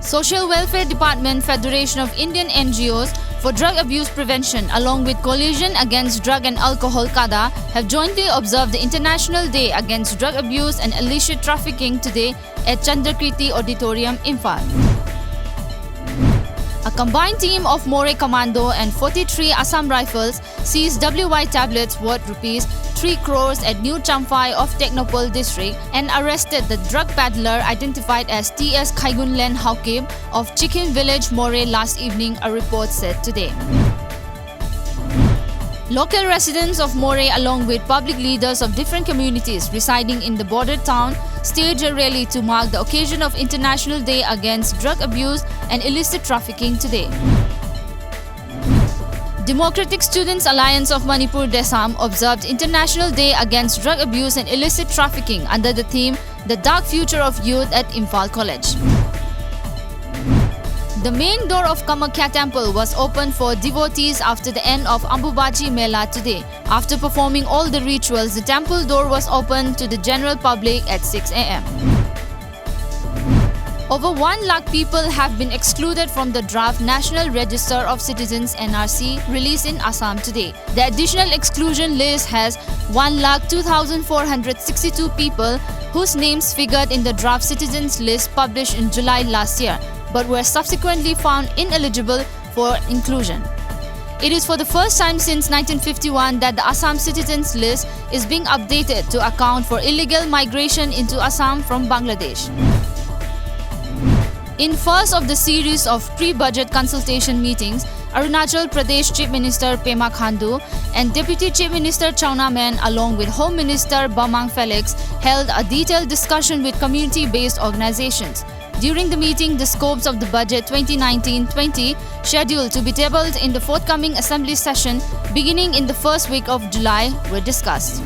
Social Welfare Department, Federation of Indian NGOs for Drug Abuse Prevention, along with Coalition Against Drug and Alcohol (CADA), have jointly observed the International Day Against Drug Abuse and Illicit Trafficking today at Chandrakirti Auditorium, Imphal. A combined team of Moray Commando and 43 Assam Rifles seized WY tablets worth rupees 3 crores at New Champhai of Technopole district and arrested the drug peddler identified as T.S. Khaigunlen Haukib of Chikhim village, Moray last evening, a report said today. Local residents of Moray, along with public leaders of different communities residing in the border town, staged a rally to mark the occasion of International Day Against Drug Abuse and Illicit Trafficking today. Democratic Students Alliance of Manipur Desam observed International Day Against Drug Abuse and Illicit Trafficking under the theme The Dark Future of Youth at Imphal College. The main door of Kamakhya Temple was opened for devotees after the end of Ambubachi Mela today. After performing all the rituals, the temple door was opened to the general public at 6 a.m. Over 1 lakh people have been excluded from the draft National Register of Citizens (NRC) released in Assam today. The additional exclusion list has 1,02,462 people whose names figured in the draft citizens list published in July last year, but were subsequently found ineligible for inclusion. It is for the first time since 1951 that the Assam Citizens List is being updated to account for illegal migration into Assam from Bangladesh. In first of the series of pre-budget consultation meetings, Arunachal Pradesh Chief Minister Pema Khandu and Deputy Chief Minister Chauna Men along with Home Minister Bamang Felix held a detailed discussion with community-based organizations. During the meeting, the scopes of the budget 2019-20 scheduled to be tabled in the forthcoming assembly session beginning in the first week of July were discussed.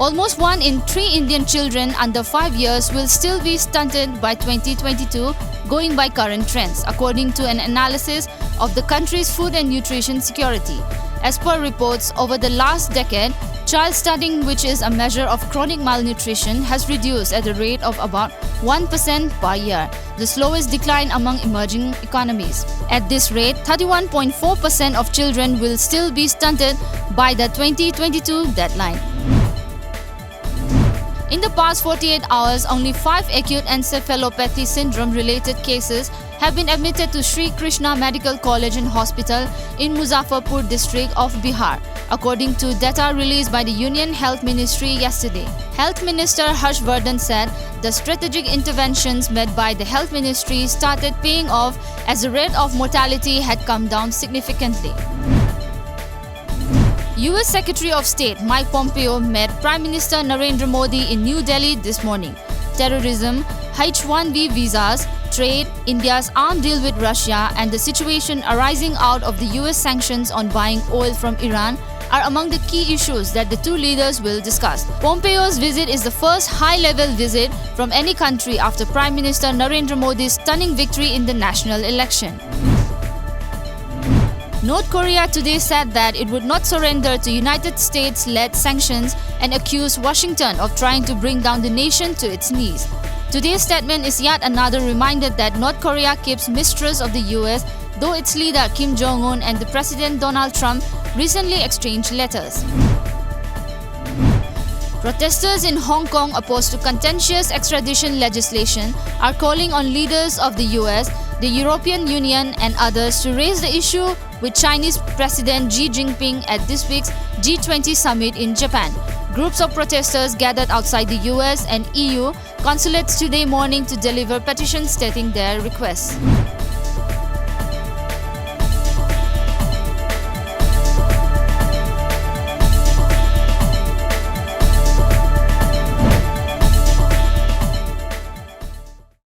Almost 1 in 3 Indian children under 5 years will still be stunted by 2022, going by current trends, according to an analysis of the country's food and nutrition security. As per reports, over the last decade, child stunting, which is a measure of chronic malnutrition, has reduced at a rate of about 1% per year, the slowest decline among emerging economies. At this rate, 31.4% of children will still be stunted by the 2022 deadline. In the past 48 hours, only 5 acute encephalopathy syndrome-related cases have been admitted to Sri Krishna Medical College and Hospital in Muzaffarpur district of Bihar, according to data released by the Union Health Ministry yesterday. Health Minister Harshvardhan said the strategic interventions made by the Health Ministry started paying off as the rate of mortality had come down significantly. US Secretary of State Mike Pompeo met Prime Minister Narendra Modi in New Delhi this morning. Terrorism, H-1B visas, trade, India's arms deal with Russia, and the situation arising out of the US sanctions on buying oil from Iran are among the key issues that the two leaders will discuss. Pompeo's visit is the first high-level visit from any country after Prime Minister Narendra Modi's stunning victory in the national election. North Korea today said that it would not surrender to United States-led sanctions and accused Washington of trying to bring down the nation to its knees. Today's statement is yet another reminder that North Korea keeps mistrust of the US, though its leader Kim Jong-un and the President Donald Trump recently exchanged letters. Protesters in Hong Kong opposed to contentious extradition legislation are calling on leaders of the US, the European Union and others to raise the issue with Chinese President Xi Jinping at this week's G20 summit in Japan. Groups of protesters gathered outside the US and EU consulates today morning to deliver petitions stating their requests.